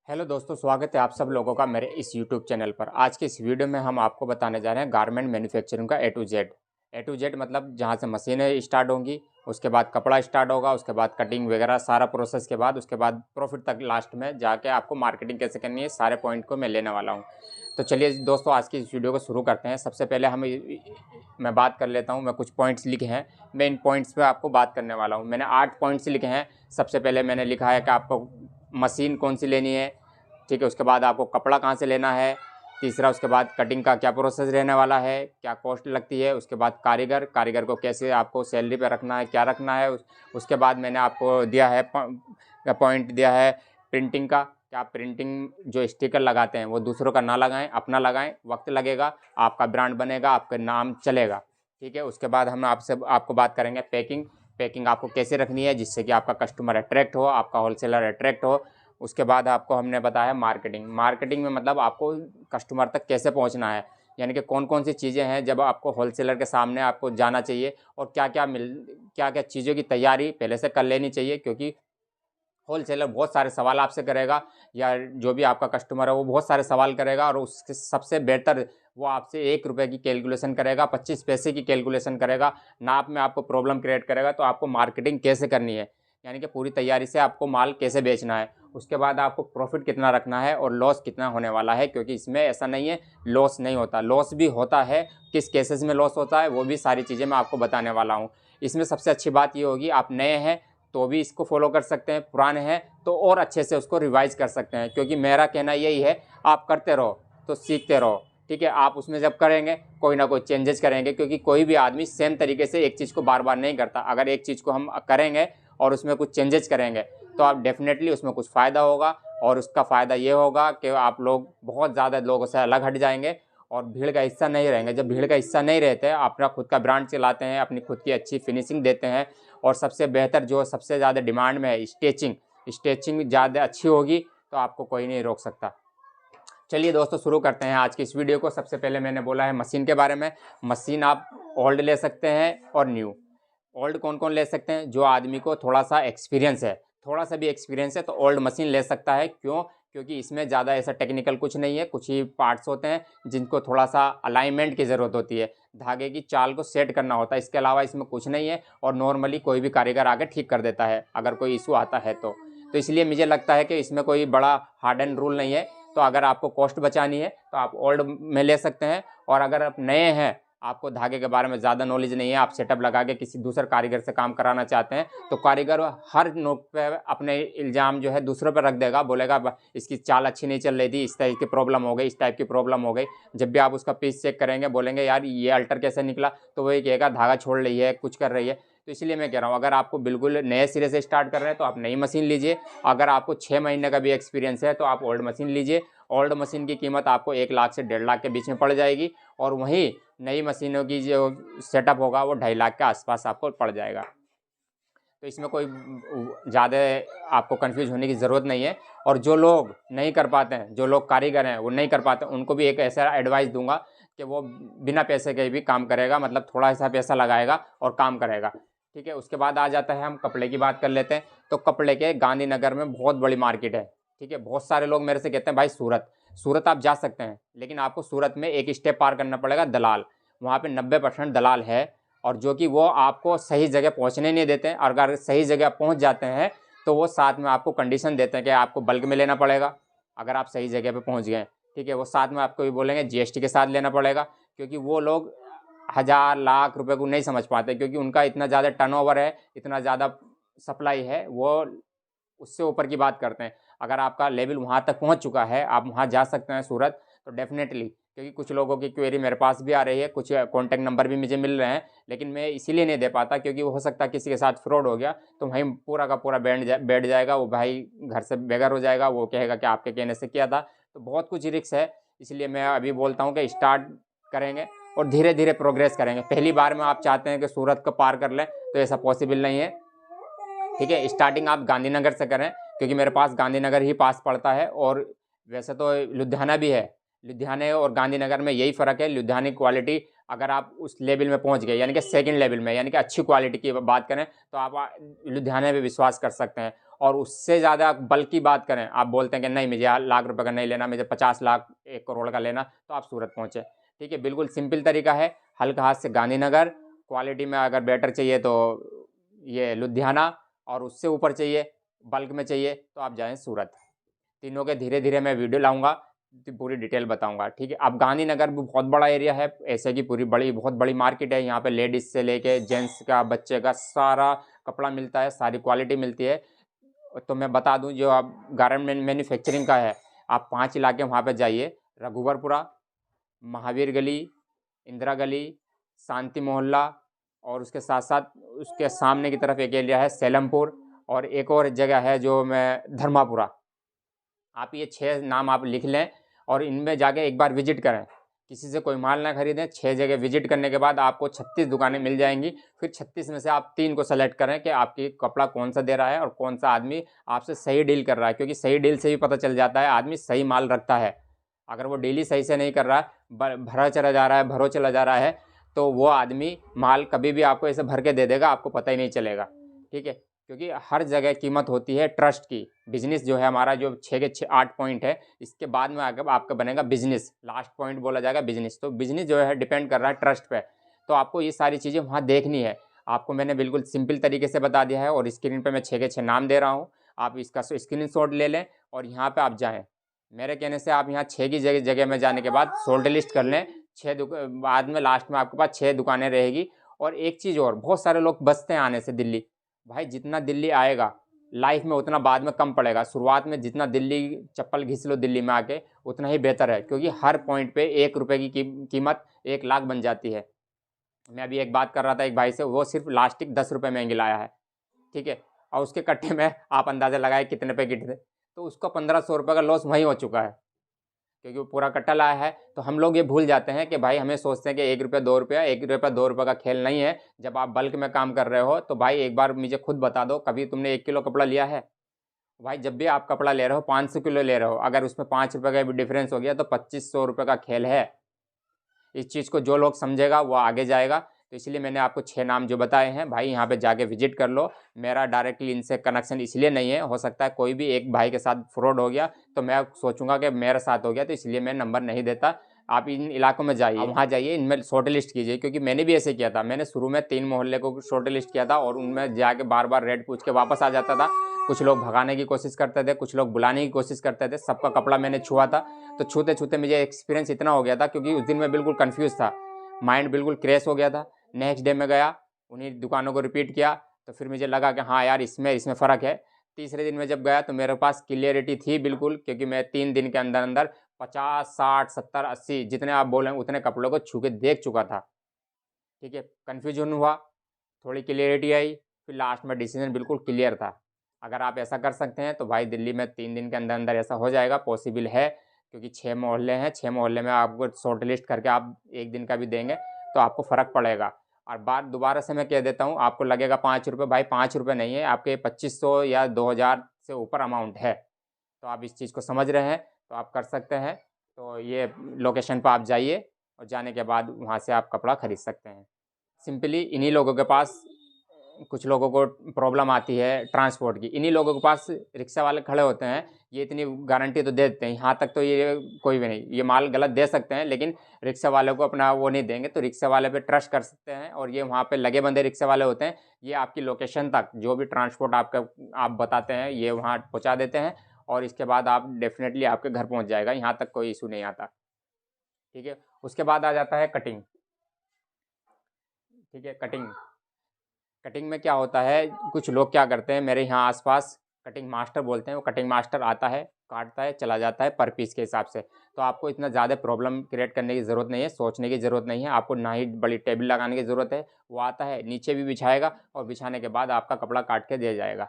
Hello दोस्तों, स्वागत है आप सब लोगों का मेरे इस यूट्यूब चैनल पर। आज की इस वीडियो में हम आपको बताने जा रहे हैं गारमेंट मैन्युफैक्चरिंग का ए टू जेड मतलब जहाँ से मशीनें स्टार्ट होंगी, उसके बाद कपड़ा स्टार्ट होगा, उसके बाद कटिंग वगैरह सारा प्रोसेस के बाद उसके बाद प्रॉफिट तक लास्ट में जाके आपको मार्केटिंग कैसे करनी है, सारे पॉइंट को मैं लेने वाला हूँ। तो चलिए दोस्तों, आज की इस वीडियो को शुरू करते हैं। सबसे पहले मैं बात कर लेता हूँ। मैं कुछ पॉइंट्स लिखे हैं, मैं इन पॉइंट्स पे आपको बात करने वाला हूँ। मैंने 8 पॉइंट्स लिखे हैं। सबसे पहले मैंने लिखा है कि आपको मशीन कौन सी लेनी है, ठीक है। उसके बाद आपको कपड़ा कहाँ से लेना है, तीसरा उसके बाद कटिंग का क्या प्रोसेस रहने वाला है, क्या कॉस्ट लगती है, उसके बाद कारीगर को कैसे आपको सैलरी पे रखना है, क्या रखना है। उसके बाद मैंने आपको दिया है पॉइंट दिया है प्रिंटिंग का, कि आप प्रिंटिंग जो स्टिकर लगाते हैं वो दूसरों का ना लगाएं, अपना लगाएं। वक्त लगेगा, आपका ब्रांड बनेगा, आपका नाम चलेगा, ठीक है। उसके बाद हम आपको बात करेंगे पैकिंग आपको कैसे रखनी है जिससे कि आपका कस्टमर अट्रैक्ट हो, आपका होलसेलर अट्रैक्ट हो। उसके बाद आपको हमने बताया मार्केटिंग में मतलब आपको कस्टमर तक कैसे पहुंचना है, यानी कि कौन कौन सी चीज़ें हैं जब आपको होलसेलर के सामने आपको जाना चाहिए, और क्या क्या चीज़ों की तैयारी पहले से कर लेनी चाहिए। क्योंकि होलसेलर बहुत सारे सवाल आपसे करेगा, या जो भी आपका कस्टमर है वो बहुत सारे सवाल करेगा, और उसके सबसे बेहतर वो आपसे 1 रुपये की कैलकुलेशन करेगा, 25 पैसे की कैलकुलेशन करेगा, नाप में आपको प्रॉब्लम क्रिएट करेगा। तो आपको मार्केटिंग कैसे करनी है, यानी कि पूरी तैयारी से आपको माल कैसे बेचना है। उसके बाद आपको प्रॉफिट कितना रखना है और लॉस कितना होने वाला है, क्योंकि इसमें ऐसा नहीं है लॉस नहीं होता, लॉस भी होता है। किस केसेस में लॉस होता है वो भी सारी चीज़ें मैं आपको बताने वाला हूँ। इसमें सबसे अच्छी बात ये होगी, आप नए हैं तो भी इसको फॉलो कर सकते हैं, पुराने हैं तो और अच्छे से उसको रिवाइज कर सकते हैं। क्योंकि मेरा कहना यही है, आप करते रहो तो सीखते रहो, ठीक है। आप उसमें जब करेंगे कोई ना कोई चेंजेस करेंगे, क्योंकि कोई भी आदमी सेम तरीके से एक चीज़ को बार बार नहीं करता। अगर एक चीज़ को हम करेंगे और उसमें कुछ चेंजेस करेंगे तो आप डेफिनेटली उसमें कुछ फ़ायदा होगा, और उसका फ़ायदा ये होगा कि आप लोग बहुत ज़्यादा लोगों से अलग हट जाएंगे और भीड़ का हिस्सा नहीं रहेंगे। जब भीड़ का हिस्सा नहीं रहते, अपना खुद का ब्रांड चलाते हैं, अपनी खुद की अच्छी फिनिशिंग देते हैं, और सबसे बेहतर जो सबसे ज़्यादा डिमांड में है स्टेचिंग ज़्यादा अच्छी होगी, तो आपको कोई नहीं रोक सकता। चलिए दोस्तों, शुरू करते हैं आज की इस वीडियो को। सबसे पहले मैंने बोला है मशीन के बारे में। मशीन आप ओल्ड ले सकते हैं और न्यू। ओल्ड कौन कौन ले सकते हैं? जो आदमी को थोड़ा सा एक्सपीरियंस है, थोड़ा सा भी एक्सपीरियंस है तो ओल्ड मशीन ले सकता है। क्यों? क्योंकि इसमें ज़्यादा ऐसा टेक्निकल कुछ नहीं है, कुछ ही पार्ट्स होते हैं जिनको थोड़ा सा अलाइनमेंट की ज़रूरत होती है, धागे की चाल को सेट करना होता है। इसके अलावा इसमें कुछ नहीं है, और नॉर्मली कोई भी कारीगर आके ठीक कर देता है अगर कोई इशू आता है तो इसलिए मुझे लगता है कि इसमें कोई बड़ा हार्ड एंड रूल नहीं है। तो अगर आपको कॉस्ट बचानी है तो आप ओल्ड में ले सकते हैं, और अगर आप नए हैं, आपको धागे के बारे में ज़्यादा नॉलेज नहीं है, आप सेटअप लगा के किसी दूसरे कारीगर से काम कराना चाहते हैं, तो कारीगर हर नोक पे अपने इल्ज़ाम जो है दूसरों पर रख देगा, बोलेगा इसकी चाल अच्छी नहीं चल रही थी, इस टाइप की प्रॉब्लम हो गई, इस टाइप की प्रॉब्लम हो गई। जब भी आप उसका पीस चेक करेंगे, बोलेंगे यार ये अल्टर कैसे निकला, तो वही कहेगा धागा छोड़ रही है, कुछ कर रही है। तो इसलिए मैं कह रहा हूँ, अगर आपको बिल्कुल नए सिरे से स्टार्ट कर रहे हैं तो आप नई मशीन लीजिए। अगर आपको 6 महीने का भी एक्सपीरियंस है तो आप ओल्ड मशीन लीजिए। ओल्ड मशीन की कीमत आपको 1 लाख से 1.5 लाख के बीच में पड़ जाएगी, और वहीं नई मशीनों की जो सेटअप होगा वो 2.5 लाख के आसपास आपको पड़ जाएगा। तो इसमें कोई ज़्यादा आपको कंफ्यूज होने की ज़रूरत नहीं है। और जो लोग नहीं कर पाते हैं, जो लोग कारीगर हैं वो नहीं कर पाते, उनको भी एक ऐसा एडवाइस दूंगा कि वो बिना पैसे के भी काम करेगा, मतलब थोड़ा सा पैसा लगाएगा और काम करेगा, ठीक है। उसके बाद आ जाता है, हम कपड़े की बात कर लेते हैं। तो कपड़े के गांधीनगर में बहुत बड़ी मार्केट है, ठीक है। बहुत सारे लोग मेरे से कहते हैं भाई सूरत आप जा सकते हैं, लेकिन आपको सूरत में एक स्टेप पार करना पड़ेगा, दलाल। वहाँ पे 90% दलाल है, और जो कि वो आपको सही जगह पहुँचने नहीं देते हैं। और अगर सही जगह पहुँच जाते हैं तो वो साथ में आपको कंडीशन देते हैं कि आपको बल्क में लेना पड़ेगा अगर आप सही जगह पे पहुँच गए, ठीक है। वो साथ में आपको भी बोलेंगे जीएसटी के साथ लेना पड़ेगा, क्योंकि वो लोग हज़ार लाख रुपए को नहीं समझ पाते, क्योंकि उनका इतना ज़्यादा टर्नओवर है, इतना ज़्यादा सप्लाई है, वो उससे ऊपर की बात करते हैं। अगर आपका लेवल वहाँ तक पहुँच चुका है, आप वहाँ जा सकते हैं सूरत, तो डेफिनेटली। क्योंकि कुछ लोगों की क्वेरी मेरे पास भी आ रही है, कुछ कॉन्टैक्ट नंबर भी मुझे मिल रहे हैं, लेकिन मैं इसीलिए नहीं दे पाता क्योंकि वो हो सकता है किसी के साथ फ्रॉड हो गया तो वहीं पूरा का पूरा बैठ जाएगा, वो भाई घर से बेघर हो जाएगा, वो कहेगा कि आपके कहने से किया था। तो बहुत कुछ रिस्क है, इसलिए मैं अभी बोलता हूँ कि स्टार्ट करेंगे और धीरे धीरे प्रोग्रेस करेंगे। पहली बार में आप चाहते हैं कि सूरत को पार कर लें तो ऐसा पॉसिबल नहीं है, ठीक है। स्टार्टिंग आप गांधीनगर से करें, क्योंकि मेरे पास गांधीनगर ही पास पड़ता है, और वैसे तो लुधियाना भी है। लुधियाने और गांधीनगर में यही फ़र्क है, लुधियाना की क्वालिटी अगर आप उस लेवल में पहुंच गए, यानी कि सेकंड लेवल में, यानी कि अच्छी क्वालिटी की बात करें, तो आप लुधियाने पे विश्वास कर सकते हैं। और उससे ज़्यादा बल्क की बात करें, आप बोलते हैं कि नहीं मुझे लाख रुपए का नहीं लेना, मुझे 50 लाख 1 करोड़ का लेना, तो आप सूरत पहुँचे। ठीक है, बिल्कुल सिंपल तरीका है। हल्का हाथ से गांधीनगर, क्वालिटी में अगर बेटर चाहिए तो ये लुधियाना, और उससे ऊपर चाहिए बल्क में चाहिए तो आप जाएँ सूरत। तीनों के धीरे धीरे मैं वीडियो लाऊंगा, पूरी डिटेल बताऊंगा। ठीक है, अब गांधीनगर भी बहुत बड़ा एरिया है, ऐसे की पूरी बहुत बड़ी मार्केट है। यहाँ पे लेडीज से लेके जेंट्स का, बच्चे का सारा कपड़ा मिलता है, सारी क्वालिटी मिलती है। तो मैं बता दूं, जो आप गारमेंट मैन्युफैक्चरिंग का है, आप 5 इलाके वहाँ पे जाइए, रघुवरपुरा, महावीर गली, इंदिरा गली, शांति मोहल्ला, और उसके साथ साथ उसके सामने की तरफ एक एरिया है सेलमपुर, और एक और जगह है जो मैं धर्मापुरा। आप ये 6 नाम आप लिख लें और इनमें जाके एक बार विजिट करें, किसी से कोई माल ना खरीदें। 6 जगह विजिट करने के बाद आपको 36 दुकानें मिल जाएंगी। फिर 36 में से आप 3 को सेलेक्ट करें कि आपकी कपड़ा कौन सा दे रहा है और कौन सा आदमी आपसे सही डील कर रहा है, क्योंकि सही डील से भी पता चल जाता है आदमी सही माल रखता है। अगर वो डील ही सही से नहीं कर रहा है, भरा चला जा रहा है, भरो चला जा रहा है, तो वो आदमी माल कभी भी आपको ऐसे भर के दे देगा, आपको पता ही नहीं चलेगा। ठीक है, क्योंकि हर जगह कीमत होती है ट्रस्ट की। बिजनेस जो है हमारा, जो 6 के 6 8 पॉइंट है, इसके बाद में आगे आपका बनेगा बिजनेस, लास्ट पॉइंट बोला जाएगा बिजनेस। तो बिजनेस जो है डिपेंड कर रहा है ट्रस्ट पे। तो आपको ये सारी चीज़ें वहाँ देखनी है। आपको मैंने बिल्कुल सिंपल तरीके से बता दिया है, और स्क्रीन पे मैं 6 के 6 नाम दे रहा हूँ। आप इसका स्क्रीनशॉट ले लें और यहाँ पे आप जाएँ। मेरे कहने से आप यहाँ 6 की जगह में जाने के बाद सोल्ड लिस्ट कर लें। 6 बाद में लास्ट में आपके पास 6 दुकानें रहेगी। और एक चीज़ और, बहुत सारे लोग बचते हैं आने से दिल्ली। भाई जितना दिल्ली आएगा लाइफ में उतना बाद में कम पड़ेगा। शुरुआत में जितना दिल्ली चप्पल घिस लो दिल्ली में आके, उतना ही बेहतर है, क्योंकि हर पॉइंट पे 1 रुपये की कीमत 1 लाख बन जाती है। मैं अभी एक बात कर रहा था एक भाई से, वो सिर्फ लास्टिक 10 रुपये महंगी लाया है। ठीक है, और उसके कट्टे में आप अंदाज़ा लगाए कितने पैकेट थे, तो उसका 1500 रुपये का लॉस वहीं हो चुका है, क्योंकि वो पूरा कट्टा लाया है। तो हम लोग ये भूल जाते हैं कि भाई, हमें सोचते हैं कि 1 रुपया 2 रुपया, 1 रुपया 2 रुपये का खेल नहीं है। जब आप बल्क में काम कर रहे हो तो भाई एक बार मुझे खुद बता दो, कभी तुमने 1 किलो कपड़ा लिया है? भाई जब भी आप कपड़ा ले रहे हो 500 किलो ले रहे हो, अगर उसमें 5 रुपये का भी डिफरेंस हो गया तो 2500 रुपये का खेल है। इस चीज़ को जो लोग समझेगा वो आगे जाएगा। तो इसलिए मैंने आपको 6 नाम जो बताए हैं, भाई यहाँ पे जाके विजिट कर लो। मेरा डायरेक्टली इनसे कनेक्शन इसलिए नहीं है, हो सकता है कोई भी एक भाई के साथ फ्रॉड हो गया तो मैं सोचूंगा कि मेरे साथ हो गया, तो इसलिए मैं नंबर नहीं देता। आप इन इलाकों में जाइए, वहाँ जाइए, इनमें शॉर्ट लिस्ट कीजिए, क्योंकि मैंने भी ऐसे किया था। मैंने शुरू में 3 मोहल्ले को शॉर्ट लिस्ट किया था और उनमें जाके बार बार रेट पूछ के वापस आ जाता था। कुछ लोग भगाने की कोशिश करते थे, कुछ लोग बुलाने की कोशिश करते थे। सबका कपड़ा मैंने छुआ था, तो छूते छूते मुझे एक्सपीरियंस इतना हो गया था, क्योंकि उस दिन मैं बिल्कुल कन्फ्यूज़ था, माइंड बिल्कुल क्रैश हो गया था। नेक्स्ट डे में गया, उन्हीं दुकानों को रिपीट किया, तो फिर मुझे लगा कि हाँ यार, इसमें फ़र्क है। तीसरे दिन में जब गया तो मेरे पास क्लियरिटी थी बिल्कुल, क्योंकि मैं 3 दिन के अंदर अंदर 50 60 70 80 जितने आप बोलें उतने कपड़ों को छू के देख चुका था। ठीक है, कन्फ्यूजन हुआ, थोड़ी क्लियरिटी आई, फिर लास्ट में डिसीजन बिल्कुल क्लियर था। अगर आप ऐसा कर सकते हैं तो भाई दिल्ली में 3 दिन के अंदर अंदर ऐसा हो जाएगा, पॉसिबल है। क्योंकि 6 मोहल्ले हैं, 6 मोहल्ले में आपको शॉर्ट लिस्ट करके आप 1 दिन का भी देंगे तो आपको फ़र्क पड़ेगा। और बात दोबारा से मैं कह देता हूँ, आपको लगेगा 5 रुपये, भाई 5 रुपये नहीं है, आपके 2500 या 2000 से ऊपर अमाउंट है। तो आप इस चीज़ को समझ रहे हैं, तो आप कर सकते हैं। तो ये लोकेशन पर आप जाइए और जाने के बाद वहाँ से आप कपड़ा खरीद सकते हैं। सिंपली इन्हीं लोगों के पास, कुछ लोगों को प्रॉब्लम आती है ट्रांसपोर्ट की, इन्हीं लोगों के पास रिक्शा वाले खड़े होते हैं। ये इतनी गारंटी तो दे देते हैं, यहाँ तक तो ये कोई भी नहीं, ये माल गलत दे सकते हैं लेकिन रिक्शा वाले को अपना वो नहीं देंगे। तो रिक्शा वाले पे ट्रस्ट कर सकते हैं, और ये वहाँ पे लगे बंदे रिक्शा वाले होते हैं। ये आपकी लोकेशन तक जो भी ट्रांसपोर्ट आप बताते हैं ये वहाँ पहुँचा देते हैं, और इसके बाद आप डेफिनेटली आपके घर पहुँच जाएगा, यहाँ तक कोई इशू नहीं आता। ठीक है, उसके बाद आ जाता है कटिंग। ठीक है, कटिंग में क्या होता है, कुछ लोग क्या करते हैं, मेरे यहाँ आसपास कटिंग मास्टर बोलते हैं, वो कटिंग मास्टर आता है, काटता है, चला जाता है पर पीस के हिसाब से। तो आपको इतना ज़्यादा प्रॉब्लम क्रिएट करने की ज़रूरत नहीं है, सोचने की ज़रूरत नहीं है, आपको ना ही बड़ी टेबल लगाने की ज़रूरत है। वो आता है, नीचे भी बिछाएगा और बिछाने के बाद आपका कपड़ा काट के दे जाएगा।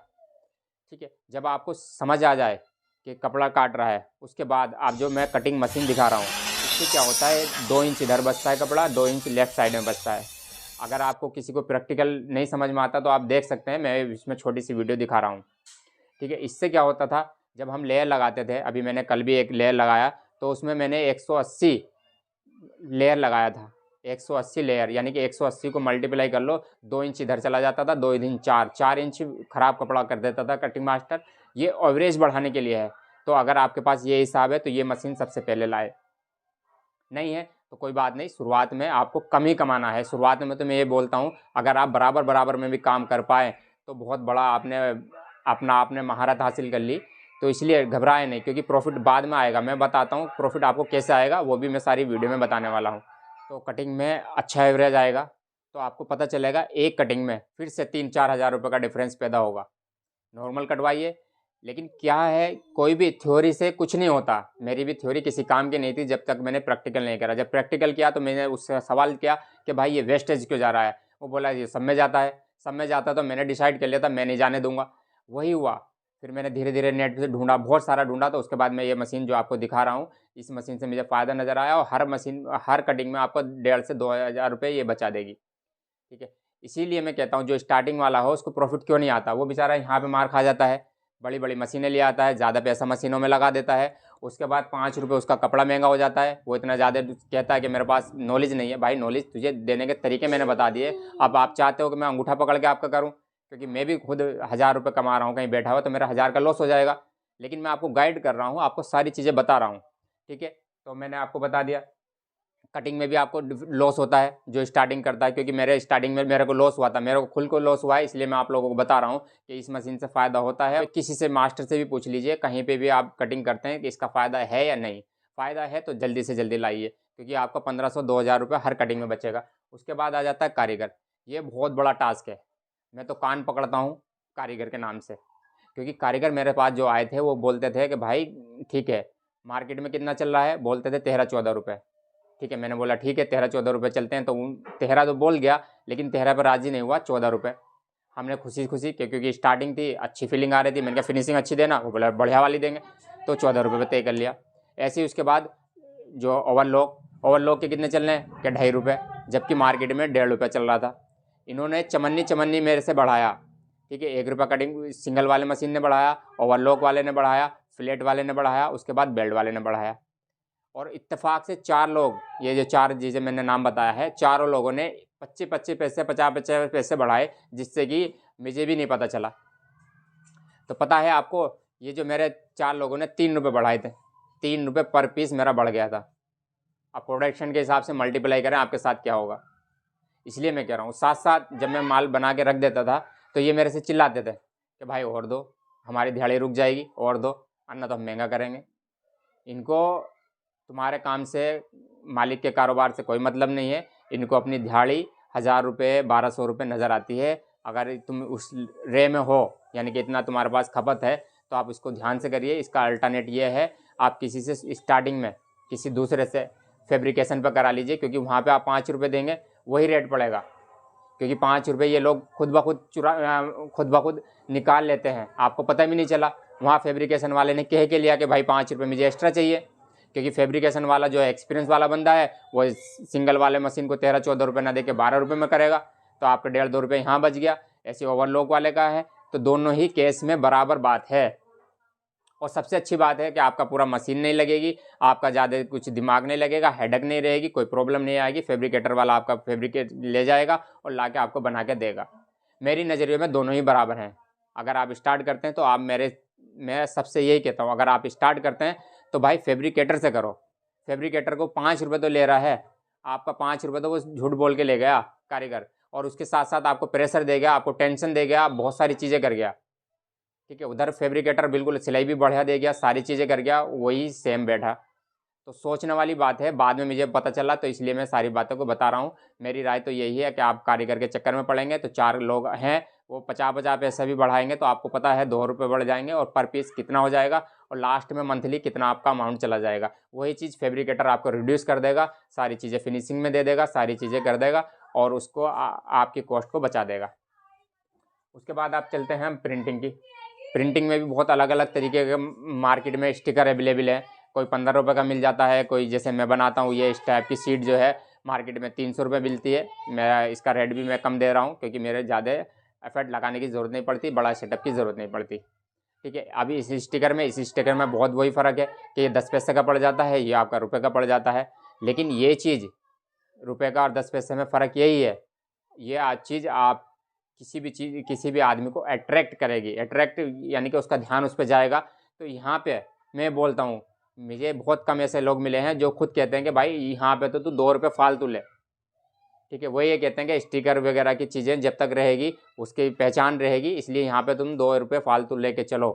ठीक है, जब आपको समझ आ जाए कि कपड़ा काट रहा है, उसके बाद आप जो मैं कटिंग मशीन दिखा रहा हूँ, इससे क्या होता है, 2 इंच इधर बचता है कपड़ा, 2 इंच लेफ्ट साइड में बचता है। अगर आपको किसी को प्रैक्टिकल नहीं समझ में आता तो आप देख सकते हैं, मैं इसमें छोटी सी वीडियो दिखा रहा हूँ। ठीक है, इससे क्या होता था, जब हम लेयर लगाते थे, अभी मैंने कल भी एक लेयर लगाया, तो उसमें मैंने 180 लेयर लगाया था। 180 लेयर, यानी कि 180 को मल्टीप्लाई कर लो, 2 इंच इधर चला जाता था, 2 इंच 4 इंच ख़राब कपड़ा कर देता था कटिंग मास्टर। ये एवरेज बढ़ाने के लिए है। तो अगर आपके पास ये हिसाब है तो ये मशीन सबसे पहले लाए। नहीं है तो कोई बात नहीं, शुरुआत में आपको कम ही कमाना है। शुरुआत में तो मैं ये बोलता हूँ, अगर आप बराबर बराबर में भी काम कर पाए तो बहुत बड़ा आपने महारत हासिल कर ली। तो इसलिए घबराए नहीं, क्योंकि प्रॉफिट बाद में आएगा। मैं बताता हूँ प्रॉफिट आपको कैसे आएगा, वो भी मैं सारी वीडियो में बताने वाला हूँ। तो कटिंग में अच्छा एवरेज आएगा तो आपको पता चलेगा एक कटिंग में फिर से 3-4 हज़ार रुपये का डिफरेंस पैदा होगा। नॉर्मल कटवाइए। लेकिन क्या है, कोई भी थ्योरी से कुछ नहीं होता। मेरी भी थ्योरी किसी काम की नहीं थी जब तक मैंने प्रैक्टिकल नहीं करा। जब प्रैक्टिकल किया तो मैंने उससे सवाल किया कि भाई ये वेस्टेज क्यों जा रहा है। वो बोला ये सब में जाता है। सब में जाता तो मैंने डिसाइड कर लिया था मैं नहीं जाने दूंगा। वही हुआ। फिर मैंने धीरे धीरे नेट से ढूंढा, बहुत सारा ढूंढा, तो उसके बाद मैं ये मशीन जो आपको दिखा रहा हूँ, इस मशीन से मुझे फ़ायदा नज़र आया। और हर कटिंग में आपको 1.5 से 2 हज़ार रुपये ये बचा देगी। ठीक है, इसीलिए मैं कहता हूँ जो स्टार्टिंग वाला हो उसको प्रॉफिट क्यों नहीं आता। वो बेचारा यहाँ पे मार खा जाता है, बड़ी बड़ी मशीनें ले आता है, ज़्यादा पैसा मशीनों में लगा देता है। उसके बाद 5 रुपये उसका कपड़ा महंगा हो जाता है। वो इतना ज़्यादा कहता है कि मेरे पास नॉलेज नहीं है। भाई नॉलेज तुझे देने के तरीके मैंने बता दिए। अब आप चाहते हो कि मैं अंगूठा पकड़ के आपका करूँ, क्योंकि मैं भी खुद 1000 रुपये कमा रहा हूँ कहीं बैठा हुआ, तो मेरा 1000 का लॉस हो जाएगा। लेकिन मैं आपको गाइड कर रहा हूँ, आपको सारी चीज़ें बता रहा हूँ। ठीक है, तो मैंने आपको बता दिया। कटिंग में भी आपको लॉस होता है जो स्टार्टिंग करता है, क्योंकि मेरे स्टार्टिंग में मेरे को लॉस हुआ था, मेरे को खुद को लॉस हुआ है। इसलिए मैं आप लोगों को बता रहा हूँ कि इस मशीन से फ़ायदा होता है। किसी से मास्टर से भी पूछ लीजिए, कहीं पे भी आप कटिंग करते हैं कि इसका फ़ायदा है या नहीं। फ़ायदा है तो जल्दी से जल्दी लाइए, क्योंकि आपका 1500-2000 रुपये हर कटिंग में बचेगा। उसके बाद आ जाता है कारीगर। ये बहुत बड़ा टास्क है। मैं तो कान पकड़ता हूँ कारीगर के नाम से, क्योंकि कारीगर मेरे पास जो आए थे वो बोलते थे कि भाई ठीक है, मार्केट में कितना चल रहा है, बोलते थे 13-14 रुपये। ठीक है, मैंने बोला ठीक है 13-14 रुपये चलते हैं। तो 13 तो बोल गया, लेकिन 13 पर राज़ी नहीं हुआ, 14 रुपये। हमने खुशी खुशी, क्योंकि स्टार्टिंग थी, अच्छी फीलिंग आ रही थी, मैंने कहा फिनिशिंग अच्छी देना। वो बोला बढ़िया वाली देंगे, तो 14 रुपये पर तय कर लिया। ऐसे ही उसके बाद जो ओवरलॉक के कितने चल रहे हैं क्या, 2.5 रुपये, जबकि मार्केट में 1.5 रुपये चल रहा था। इन्होंने चमन्नी मेरे से बढ़ाया। ठीक है, 1 रुपये कटिंग सिंगल वाले मशीन ने बढ़ाया, ओवरलॉक वाले ने बढ़ाया, फ्लेट वाले ने बढ़ाया, उसके बाद बेल्ट वाले ने बढ़ाया। और इत्तेफाक से 4 लोग, ये जो 4 चीज़ें मैंने नाम बताया है, चारों लोगों ने 25-25 पैसे, 50-50 पैसे बढ़ाए, जिससे कि मुझे भी नहीं पता चला। तो पता है आपको, ये जो मेरे 4 लोगों ने 3 रुपये बढ़ाए थे, 3 रुपये पर पीस मेरा बढ़ गया था। अब प्रोडक्शन के हिसाब से मल्टीप्लाई करें आपके साथ क्या होगा। इसलिए मैं कह रहा हूँ, साथ साथ जब मैं माल बना के रख देता था तो ये मेरे से चिल्लाते थे कि भाई और दो, हमारी दिहाड़ी रुक जाएगी, और दो, अन्ना तो हम महंगा करेंगे। इनको तुम्हारे काम से, मालिक के कारोबार से कोई मतलब नहीं है। इनको अपनी दिहाड़ी 1000 रुपये, 1200 रुपये नज़र आती है। अगर तुम उस रे में हो, यानी कि इतना तुम्हारे पास खपत है, तो आप इसको ध्यान से करिए। इसका अल्टरनेट ये है, आप किसी से स्टार्टिंग में किसी दूसरे से फैब्रिकेशन पर करा लीजिए, क्योंकि वहाँ पे आप 5 रुपये देंगे, वही रेट पड़ेगा। क्योंकि 5 रुपये ये लोग खुद ब खुद निकाल लेते हैं, आपको पता भी नहीं चला। वहाँ फैब्रिकेशन वाले ने कह के लिया कि भाई 5 रुपये मुझे एक्स्ट्रा चाहिए, क्योंकि फैब्रिकेशन वाला जो है एक्सपीरियंस वाला बंदा है, वो सिंगल वाले मशीन को 13-14 रुपये ना दे के 12 रुपये में करेगा, तो आपका 1.5-2 रुपये यहाँ बच गया। ऐसे ओवरलॉक वाले का है, तो दोनों ही केस में बराबर बात है। और सबसे अच्छी बात है कि आपका पूरा मशीन नहीं लगेगी, आपका ज़्यादा कुछ दिमाग नहीं लगेगा, हेडेक नहीं रहेगी, कोई प्रॉब्लम नहीं आएगी। फैब्रिकेटर वाला आपका फैब्रिकेट ले जाएगा और ला के आपको बना के देगा। मेरी नज़रिए में दोनों ही बराबर हैं। अगर आप स्टार्ट करते हैं तो मैं सबसे यही कहता हूँ, अगर आप स्टार्ट करते हैं तो भाई फैब्रिकेटर से करो। फैब्रिकेटर को 5 रुपये तो ले रहा है, आपका 5 रुपये तो वो झूठ बोल के ले गया कारीगर, और उसके साथ साथ आपको प्रेशर दे गया, आपको टेंशन दे गया, बहुत सारी चीज़ें कर गया। ठीक है, उधर फैब्रिकेटर बिल्कुल सिलाई भी बढ़िया दे गया, सारी चीज़ें कर गया, वही सेम बैठा। तो सोचने वाली बात है। बाद में मुझे पता चला, तो इसलिए मैं सारी बातों को बता रहा हूँ। मेरी राय तो यही है कि आप कारीगर के चक्कर में पड़ेंगे तो 4 लोग हैं, वो 50-50 पैसे भी बढ़ाएंगे तो आपको पता है 2 रुपये बढ़ जाएंगे, और पर पीस कितना हो जाएगा, और लास्ट में मंथली कितना आपका अमाउंट चला जाएगा। वही चीज़ फैब्रिकेटर आपको रिड्यूस कर देगा, सारी चीज़ें फिनिशिंग में दे देगा, सारी चीज़ें कर देगा, और उसको आपकी कॉस्ट को बचा देगा। उसके बाद आप चलते हैं प्रिंटिंग की। प्रिंटिंग में भी बहुत अलग अलग तरीके के मार्केट में स्टिकर अवेलेबल है। कोई 15 रुपये का मिल जाता है, कोई जैसे मैं बनाता हूँ, ये इस टाइप की सीट जो है मार्केट में 300 रुपये मिलती है। मैं इसका रेट भी मैं कम दे रहा हूँ, क्योंकि मेरे ज़्यादा एफर्ट लगाने की ज़रूरत नहीं पड़ती, बड़ा सेटअप की ज़रूरत नहीं पड़ती। ठीक है, अभी इस स्टिकर में बहुत वही फ़र्क है कि ये 10 पैसे का पड़ जाता है, ये आपका रुपये का पड़ जाता है। लेकिन ये चीज़ रुपए का और 10 पैसे में फ़र्क यही है। ये आज चीज़ आप किसी भी आदमी को अट्रैक्ट करेगी, अट्रैक्ट यानी कि उसका ध्यान उस पर जाएगा। तो यहाँ पे मैं बोलता हूँ, मुझे बहुत कम ऐसे लोग मिले हैं जो खुद कहते हैं कि भाई यहाँ पे तो तू 2 रुपये फालतू ले, ठीक है। वो ये कहते हैं कि स्टिकर वगैरह की चीज़ें जब तक रहेगी उसकी पहचान रहेगी, इसलिए यहाँ पे तुम 2 रुपये फालतू लेके चलो,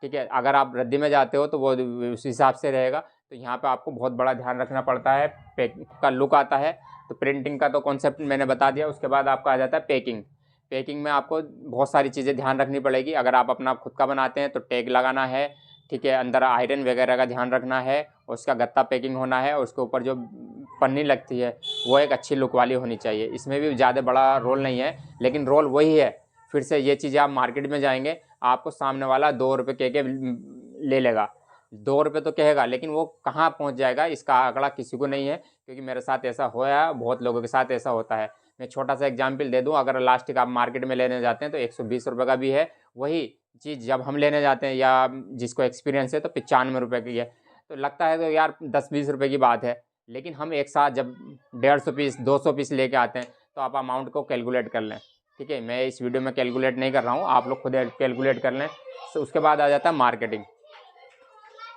ठीक है। अगर आप रद्दी में जाते हो तो वो उस हिसाब से रहेगा। तो यहाँ पे आपको बहुत बड़ा ध्यान रखना पड़ता है। पैकिंग का लुक आता है, तो प्रिंटिंग का तो कॉन्सेप्ट मैंने बता दिया। उसके बाद आपका आ जाता है पैकिंग। पैकिंग में आपको बहुत सारी चीज़ें ध्यान रखनी पड़ेगी। अगर आप अपना खुद का बनाते हैं तो टैग लगाना है, ठीक है। अंदर आयरन वगैरह का ध्यान रखना है, उसका गत्ता पैकिंग होना है, और उसके ऊपर जो पन्नी लगती है वो एक अच्छी लुक वाली होनी चाहिए। इसमें भी ज़्यादा बड़ा रोल नहीं है, लेकिन रोल वही है। फिर से ये चीज़ें आप मार्केट में जाएंगे, आपको सामने वाला 2 रुपये कह के ले लेगा, 2 रुपये तो कहेगा, लेकिन वो कहाँ पहुँच जाएगा इसका आंकड़ा किसी को नहीं है। क्योंकि मेरे साथ ऐसा होया, बहुत लोगों के साथ ऐसा होता है। मैं छोटा सा एग्जाम्पल दे दूँ, अगर इलास्टिक आप मार्केट में लेने जाते हैं तो 120 रुपये का भी है, वही चीज़ जब हम लेने जाते हैं या जिसको एक्सपीरियंस है तो 95 रुपये की है। तो लगता है तो यार 10-20 रुपये की बात है, लेकिन हम एक साथ जब 150 पीस 200 पीस लेके आते हैं तो आप अमाउंट को कैलकुलेट कर लें, ठीक है। मैं इस वीडियो में कैलकुलेट नहीं कर रहा हूँ, आप लोग खुद कैलकुलेट कर लें। तो उसके बाद आ जाता है मार्केटिंग।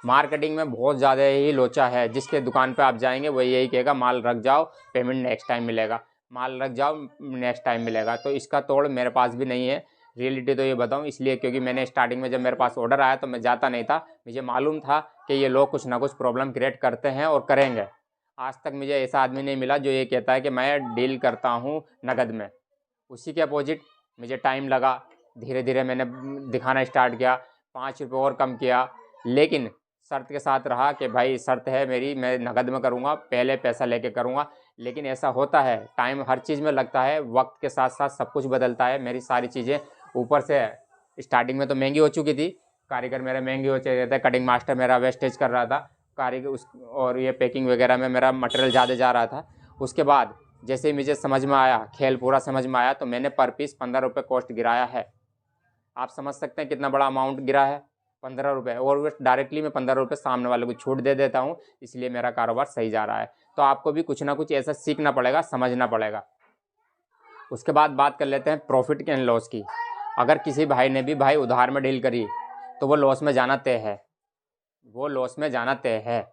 मार्केटिंग में बहुत ज़्यादा ही लोचा है। जिसके दुकान पे आप जाएंगे वो यही कहेगा माल रख जाओ, पेमेंट नेक्स्ट टाइम मिलेगा, माल रख जाओ नेक्स्ट टाइम मिलेगा। तो इसका तोड़ मेरे पास भी नहीं है। रियलिटी तो ये बताऊँ इसलिए क्योंकि मैंने स्टार्टिंग में जब मेरे पास ऑर्डर आया तो मैं जाता नहीं था। मुझे मालूम था कि ये लोग कुछ ना कुछ प्रॉब्लम क्रिएट करते हैं और करेंगे। आज तक मुझे ऐसा आदमी नहीं मिला जो ये कहता है कि मैं डील करता हूँ नकद में। उसी के अपोजिट मुझे टाइम लगा, धीरे धीरे मैंने दिखाना स्टार्ट किया, 5 रुपये और कम किया, लेकिन शर्त के साथ रहा कि भाई शर्त है मेरी, मैं नकद में करूँगा, पहले पैसा लेके करूँगा। लेकिन ऐसा होता है, टाइम हर चीज़ में लगता है, वक्त के साथ साथ सब कुछ बदलता है। मेरी सारी चीज़ें ऊपर से स्टार्टिंग में तो महंगी हो चुकी थी, कारीगर मेरे महंगे हो चुके थे, कटिंग मास्टर मेरा वेस्टेज कर रहा था, कारीगर उस और ये पैकिंग वगैरह में मेरा मटेरियल ज़्यादा जा रहा था। उसके बाद जैसे ही मुझे समझ में आया, खेल पूरा समझ में आया, तो मैंने पर पीस 15 रुपये कॉस्ट गिराया है। आप समझ सकते हैं कितना बड़ा अमाउंट गिरा है, 15 रुपये। और वो डायरेक्टली मैं 15 रुपये सामने वाले को छूट दे देता हूँ, इसलिए मेरा कारोबार सही जा रहा है। तो आपको भी कुछ ना कुछ ऐसा सीखना पड़ेगा, समझना पड़ेगा। उसके बाद बात कर लेते हैं प्रॉफिट एंड लॉस की। अगर किसी भाई ने भी भाई उधार में डील करी तो वो लॉस में जाना तय है, वो लॉस में जाना तय है।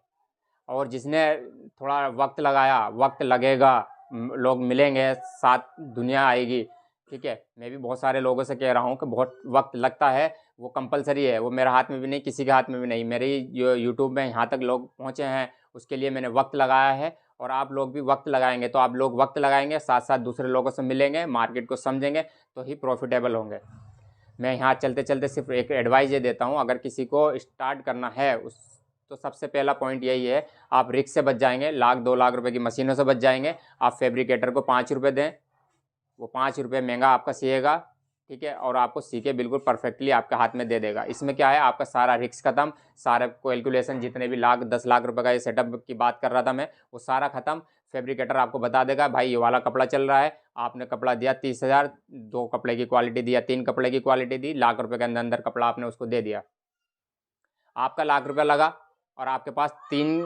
और जिसने थोड़ा वक्त लगाया, वक्त लगेगा, लोग मिलेंगे, साथ दुनिया आएगी, ठीक है। मैं भी बहुत सारे लोगों से कह रहा हूँ कि बहुत वक्त लगता है, वो कंपलसरी है, वो मेरे हाथ में भी नहीं, किसी के हाथ में भी नहीं। मेरे जो यूट्यूब में यहाँ तक लोग पहुँचे हैं उसके लिए मैंने वक्त लगाया है, और आप लोग भी वक्त लगाएंगे। तो आप लोग वक्त लगाएंगे, साथ साथ दूसरे लोगों से मिलेंगे, मार्केट को समझेंगे, तो ही प्रॉफिटेबल होंगे। मैं यहाँ चलते चलते सिर्फ एक एडवाइस ये देता हूँ, अगर किसी को स्टार्ट करना है उस तो सबसे पहला पॉइंट यही है, आप रिस्क से बच जाएंगे, 1-2 लाख रुपए की मशीनों से बच जाएंगे। आप फैब्रिकेटर को 5 रुपये दें, वो 5 रुपये महंगा आपका सिएगा, ठीक है, और आपको सीके बिल्कुल परफेक्टली आपके हाथ में दे देगा। इसमें क्या है, आपका सारा रिस्क खत्म, सारे कैलकुलेशन जितने भी 10 लाख रुपए का ये सेटअप की बात कर रहा था मैं, वो सारा खत्म। फैब्रिकेटर आपको बता देगा भाई ये वाला कपड़ा चल रहा है, आपने कपड़ा दिया 30,000, 2 कपड़े की क्वालिटी दिया, 3 कपड़े की क्वालिटी दी, लाख रुपये के अंदर अंदर कपड़ा आपने उसको दे दिया, आपका लाख रुपये लगा, और आपके पास 3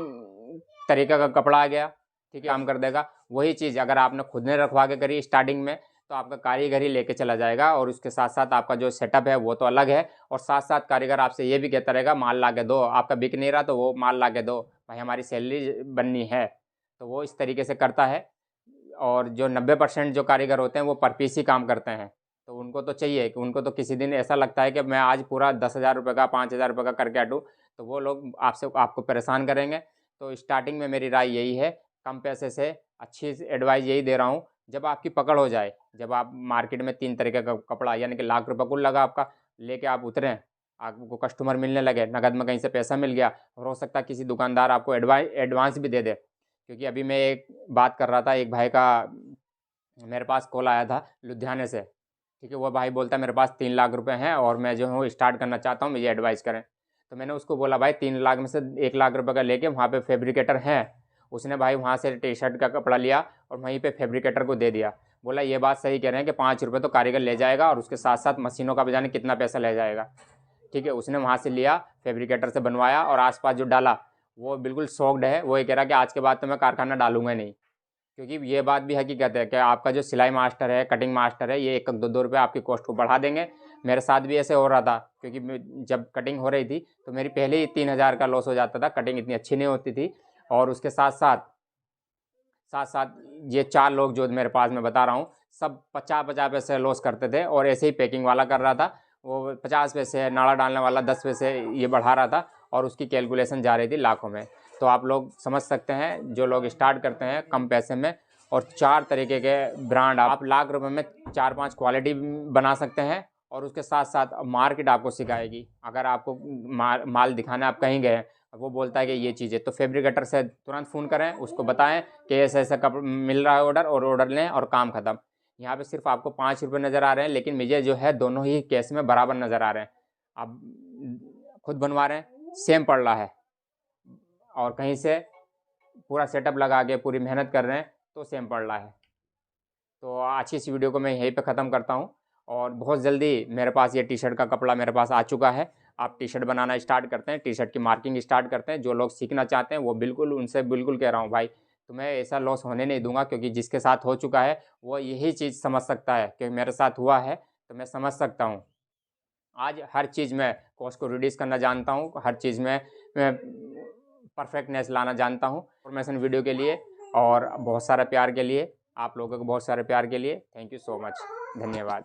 तरीके का कपड़ा आ गया, ठीक है, काम कर देगा। वही चीज़ अगर आपने खुद ने रखवा के करी स्टार्टिंग में, तो आपका कारीगर ही लेके चला जाएगा, और उसके साथ साथ आपका जो सेटअप है वो तो अलग है, और साथ साथ कारीगर आपसे ये भी कहता रहेगा माल ला के दो, आपका बिक नहीं रहा तो वो माल ला के दो भाई, हमारी सैलरी बननी है। तो वो इस तरीके से करता है। और जो 90% जो कारीगर होते हैं वो पर पीस ही काम करते हैं, तो उनको तो चाहिए कि उनको तो किसी दिन ऐसा लगता है कि मैं आज पूरा 10,000 रुपये का, 5,000 रुपये का करके हटूँ, तो वो लोग आपको परेशान करेंगे। तो स्टार्टिंग में मेरी राय यही है, कम पैसे से अच्छी एडवाइस यही दे रहा हूँ, जब आपकी पकड़ हो जाए, जब आप मार्केट में 3 तरीके का कपड़ा यानी कि लाख रुपये कुल लगा आपका, लेके आप उतरें, आपको कस्टमर मिलने लगे, नकद में कहीं से पैसा मिल गया, और हो सकता है किसी दुकानदार आपको एडवांस भी दे दे। क्योंकि अभी मैं एक बात कर रहा था, एक भाई का मेरे पास कॉल आया था लुधियाने से, ठीक है। वो भाई बोलता है मेरे पास 3 लाख रुपए हैं और मैं जो हूँ स्टार्ट करना चाहता हूँ, मुझे एडवाइस करें। तो मैंने उसको बोला भाई 3 लाख में से 1 लाख रुपए का लेके वहाँ पे फैब्रिकेटर हैं। उसने भाई वहाँ से टी शर्ट का कपड़ा लिया और वहीं पे फैब्रिकेटर को दे दिया। बोला ये बात सही कह रहे हैं कि 5 रुपये तो कारीगर ले जाएगा और उसके साथ साथ मशीनों का बजाने कितना पैसा ले जाएगा, ठीक है। उसने वहाँ से लिया, फैब्रिकेटर से बनवाया, और आसपास जो डाला वो बिल्कुल शॉक्ड है। वो ये कह रहा कि आज के बाद तो मैं कारखाना डालूंगा नहीं। क्योंकि ये बात भी हकीकत है कि आपका जो सिलाई मास्टर है, कटिंग मास्टर है, ये 1-1 2-2 रुपये आपकी कॉस्ट को बढ़ा देंगे। मेरे साथ भी ऐसे हो रहा था, क्योंकि जब कटिंग हो रही थी तो मेरी पहले ही 3000 का लॉस हो जाता था। कटिंग इतनी अच्छी नहीं होती थी और उसके साथ साथ ये 4 लोग जो मेरे पास मैं बता रहा हूँ, सब 50-50 पैसे लॉस करते थे। और ऐसे ही पैकिंग वाला कर रहा था, वो 50 पैसे, नाड़ा डालने वाला 10 पैसे ये बढ़ा रहा था और उसकी कैलकुलेशन जा रही थी लाखों में। तो आप लोग समझ सकते हैं, जो लोग स्टार्ट करते हैं कम पैसे में और 4 तरीके के ब्रांड, आप लाख रुपए में 4-5 क्वालिटी बना सकते हैं और उसके साथ साथ मार्केट आपको सिखाएगी। अगर आपको माल दिखाना, आप कहीं गए, वो बोलता है कि ये चीज़ है, तो फैब्रिकेटर से तुरंत फ़ोन करें, उसको बताएं कि ऐसा ऐसा कपड़ा मिल रहा है ऑर्डर, और ऑर्डर लें और काम ख़त्म। यहाँ पे सिर्फ आपको 5 रुपये नज़र आ रहे हैं, लेकिन मुझे जो है दोनों ही केस में बराबर नज़र आ रहे हैं। आप खुद बनवा रहे हैं, सेम पड़ रहा है, और कहीं से पूरा सेटअप लगा के पूरी मेहनत कर रहे हैं तो सेम पड़ रहा है। तो आज की इस वीडियो को मैं यहीं पे ख़त्म करता हूँ, और बहुत जल्दी मेरे पास ये टी शर्ट का कपड़ा मेरे पास आ चुका है। आप टी शर्ट बनाना स्टार्ट करते हैं, टी शर्ट की मार्किंग स्टार्ट करते हैं। जो लोग सीखना चाहते हैं वो बिल्कुल, उनसे बिल्कुल कह रहा हूँ भाई, तुम्हें ऐसा लॉस होने नहीं दूंगा, क्योंकि जिसके साथ हो चुका है वो यही चीज़ समझ सकता है कि मेरे साथ हुआ है, तो मैं समझ सकता हूँ। आज हर चीज़ में कॉस्ट को रिड्यूस करना जानता हूँ, हर चीज़ में मैं परफेक्टनेस लाना जानता हूँ। इन्फॉर्मेशन वीडियो के लिए और बहुत सारा प्यार के लिए, आप लोगों को बहुत सारे प्यार के लिए थैंक यू सो मच, धन्यवाद।